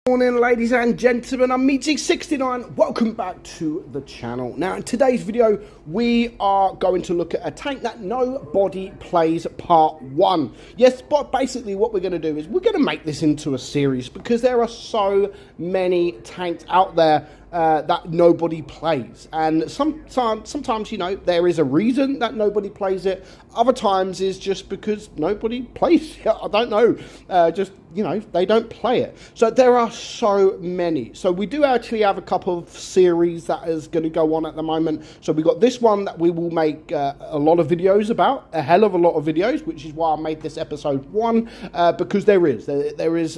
Morning, ladies and gentlemen, I'm meadsy69. Welcome back to the channel. Now in today's video we are going to look at a tank that nobody plays part 1. Yes, but basically what we're going to do is we're going to make this into a series because there are so many tanks out there that nobody plays, and sometimes, you know, there is a reason that nobody plays it. Other times is just because nobody plays it. I don't know, just, you know, they don't play it. So there are so many. So we do actually have a couple of series that is going to go on at the moment. So we got this one that we will make a lot of videos about, a hell of a lot of videos, which is why I made this episode 1, because there is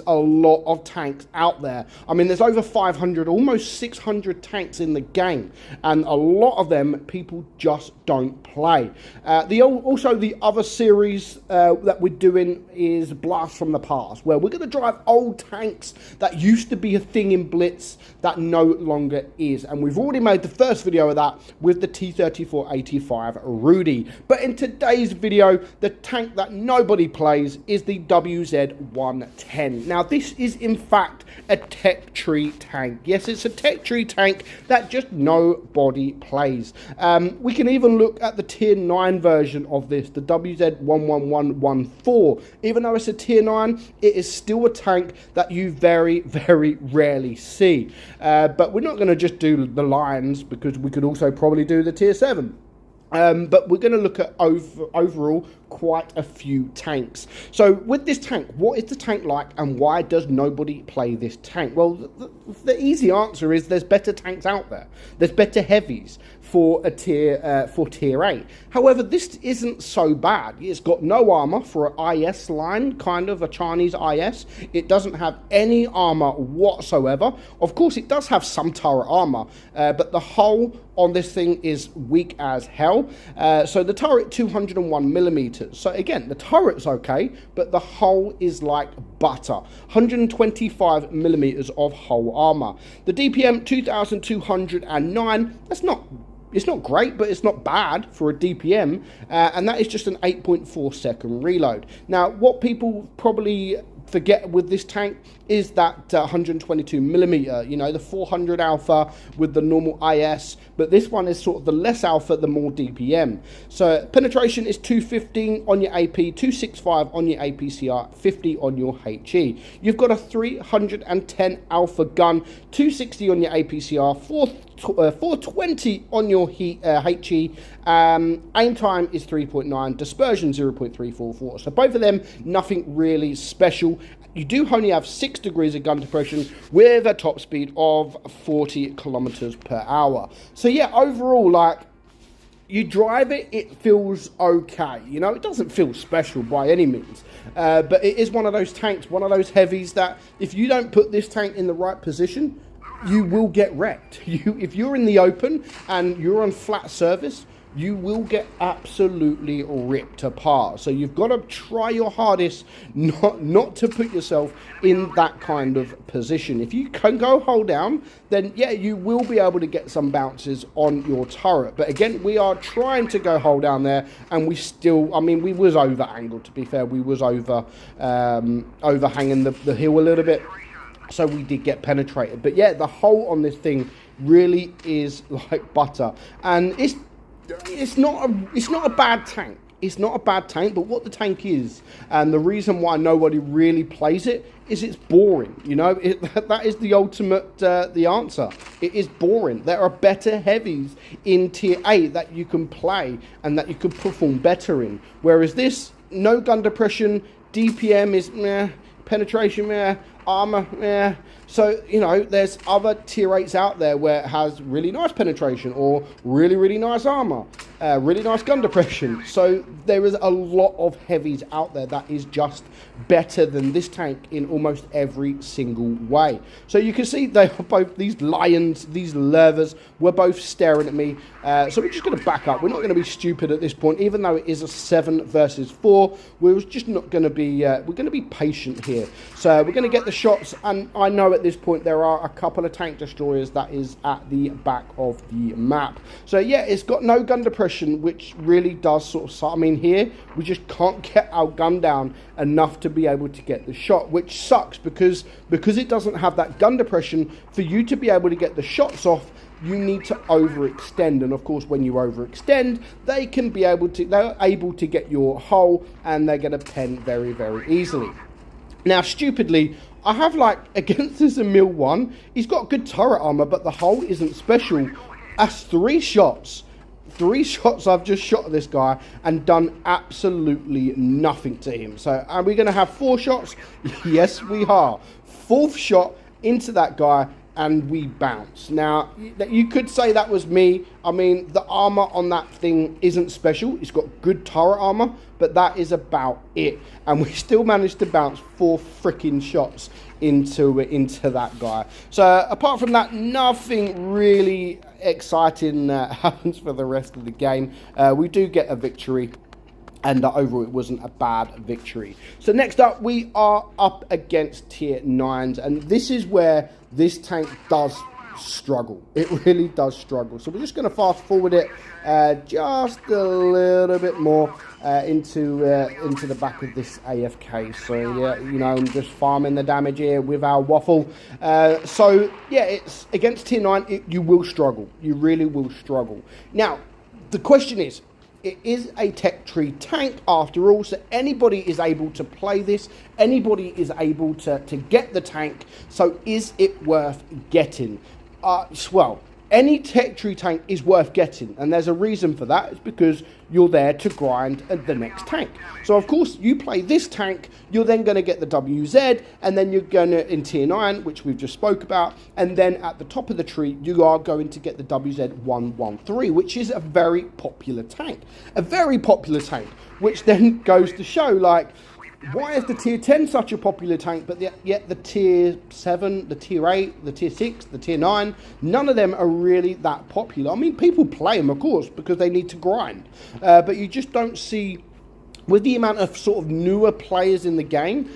a lot of tanks out there. I mean, there's over 500, almost 600 tanks in the game, and a lot of them people just don't play. Also the other series that we're doing is Blast from the Past, where we're going to drive old tanks that used to be a thing in Blitz that no longer is, and we've already made the first video of that with the T-34-85 Rudy. But in today's video, the tank that nobody plays is the WZ-110. Now this is in fact a tech tree tank. Yes, it's a tech tree tank that just nobody plays. We can even look at the tier 9 version of this, the WZ-11114. Even though it's a tier 9, it is still a tank that you very, very rarely see. But we're not going to just do the Lions, because we could also probably do the tier 7. But we're going to look at overall quite a few tanks. So with this tank, what is the tank like and why does nobody play this tank? Well, the easy answer is there's better tanks out there. There's better heavies for a tier 8. However, this isn't so bad. It's got no armor for an IS line, kind of a Chinese IS. It doesn't have any armor whatsoever. Of course, it does have some turret armor, but the hull on this thing is weak as hell. So the turret 201 millimeters. So again, the turret's okay, but the hull is like butter. 125 millimeters of hull armor. The DPM 2209. It's not great, but it's not bad for a DPM, and that is just an 8.4 second reload. Now, what people probably forget with this tank is that 122 millimeter, you know, the 400 alpha with the normal IS, but this one is sort of the less alpha, the more DPM. So penetration is 215 on your AP, 265 on your APCR, 50 on your HE. You've got a 310 alpha gun, 260 on your APCR, 420 on your HE. Aim time is 3.9, dispersion 0.344. So both of them, nothing really special. You do only have 6 degrees of gun depression with a top speed of 40 kilometers per hour. So yeah, overall, like, you drive it, it feels okay. You know, it doesn't feel special by any means, but it is one of those tanks, one of those heavies that if you don't put this tank in the right position, you will get wrecked. If you're in the open and you're on flat surface, you will get absolutely ripped apart. So you've got to try your hardest not to put yourself in that kind of position. If you can go hold down, then yeah, you will be able to get some bounces on your turret. But again, we are trying to go hold down there, and we still, I mean, we was over angled, to be fair. We was overhanging the hill a little bit, so we did get penetrated. But yeah, the hull on this thing really is like butter, and it's not a bad tank. It's not a bad tank, but what the tank is, and the reason why nobody really plays it, is it's boring. You know, that is the ultimate the answer. It is boring. There are better heavies in tier 8 that you can play and that you could perform better in. Whereas this, no gun depression, DPM is meh, penetration meh, armor meh. So, you know, there's other tier 8s out there where it has really nice penetration or really, really nice armor, really nice gun depression. So there is a lot of heavies out there that is just better than this tank in almost every single way. So you can see they are both, these lions, these lurvers, were both staring at me. So we're just going to back up. We're not going to be stupid at this point, even though it is a 7 versus 4. We're just not going to be, we're going to be patient here. So we're going to get the shots, and I know at this point there are a couple of tank destroyers that is at the back of the map. So yeah, it's got no gun depression depression, which really does sort of, I mean, here we just can't get our gun down enough to be able to get the shot, which sucks because it doesn't have that gun depression. For you to be able to get the shots off, you need to overextend, and of course when you overextend, they're able to get your hull, and they're going to pen very, very easily. Now, stupidly, I have, like, against this Emil 1, he's got good turret armor, but the hull isn't special. That's 3 shots. 3 shots I've just shot at this guy and done absolutely nothing to him. So are we going to have 4 shots? Yes, we are. 4th shot into that guy, and we bounce. Now, you could say that was me. I mean, the armor on that thing isn't special. It's got good turret armor, but that is about it. And we still managed to bounce 4 freaking shots into that guy. So apart from that, nothing really exciting happens for the rest of the game. We do get a victory, and overall it wasn't a bad victory. So next up, we are up against tier 9s, and this is where this tank does struggle. It really does struggle. So we're just going to fast forward it just a little bit more into the back of this AFK. So yeah, you know, I'm just farming the damage here with our waffle. So yeah, it's against tier 9. You will struggle. You really will struggle. Now, the question is, it is a tech tree tank after all, so anybody is able to play this. Anybody is able to get the tank. So is it worth getting? Well, any tech tree tank is worth getting, and there's a reason for that. It's because you're there to grind the next tank. So of course you play this tank, you're then going to get the WZ, and then you're going to, in tier 9, which we've just spoke about, and then at the top of the tree you are going to get the WZ113, which is a very popular tank. A very popular tank, which then goes to show, like, why is the tier 10 such a popular tank, but yet the tier 7, the tier 8, the tier 6, the tier 9, none of them are really that popular. I mean, people play them, of course, because they need to grind. But you just don't see, with the amount of sort of newer players in the game,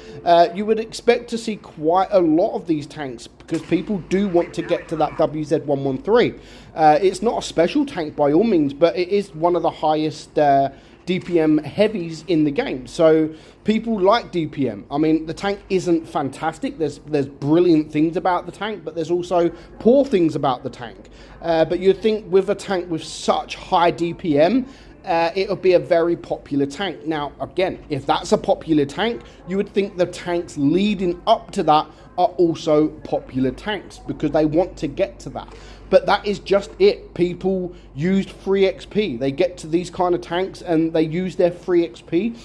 you would expect to see quite a lot of these tanks, because people do want to get to that WZ113. It's not a special tank by all means, but it is one of the highest DPM heavies in the game, so people like DPM. I mean, the tank isn't fantastic. There's brilliant things about the tank, but there's also poor things about the tank. But you'd think with a tank with such high DPM, it would be a very popular tank. Now, again, if that's a popular tank, you would think the tanks leading up to that are also popular tanks, because they want to get to that. But that is just it. People used free XP. They get to these kind of tanks and they use their free XP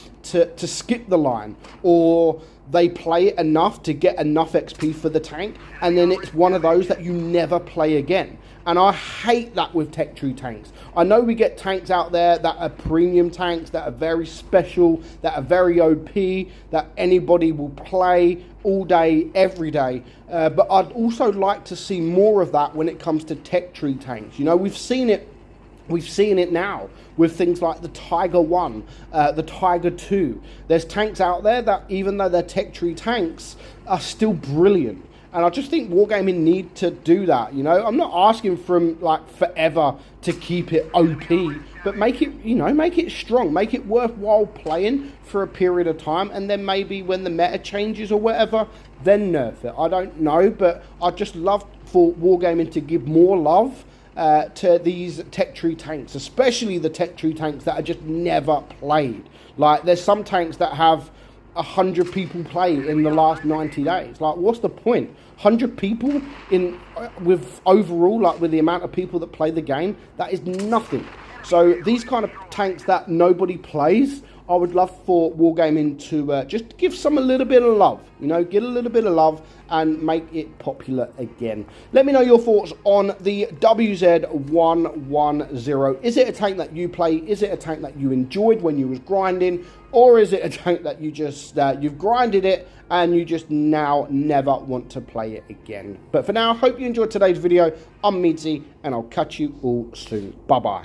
to skip the line, or they play it enough to get enough XP for the tank, and then it's one of those that you never play again. And I hate that with tech tree tanks. I know we get tanks out there that are premium tanks, that are very special, that are very OP, that anybody will play all day, every day. But I'd also like to see more of that when it comes to tech tree tanks. You know, we've seen it now with things like the Tiger 1, the Tiger 2. There's tanks out there that, even though they're tech tree tanks, are still brilliant. And I just think Wargaming need to do that, you know. I'm not asking for them, like, forever to keep it OP, but make it, you know, make it strong, make it worthwhile playing for a period of time, and then maybe when the meta changes or whatever, then nerf it. I don't know, but I'd just love for Wargaming to give more love to these tech tree tanks, especially the tech tree tanks that are just never played. Like, there's some tanks that have 100 people play in the last 90 days. Like, what's the point? 100 people with overall, like, with the amount of people that play the game, that is nothing. So these kind of tanks that nobody plays, I would love for Wargaming to just give some a little bit of love, you know, get a little bit of love and make it popular again. Let me know your thoughts on the WZ110. Is it a tank that you play? Is it a tank that you enjoyed when you was grinding? Or is it a tank that you just, you've grinded it and you just now never want to play it again? But for now, I hope you enjoyed today's video. I'm Meadsy, and I'll catch you all soon. Bye-bye.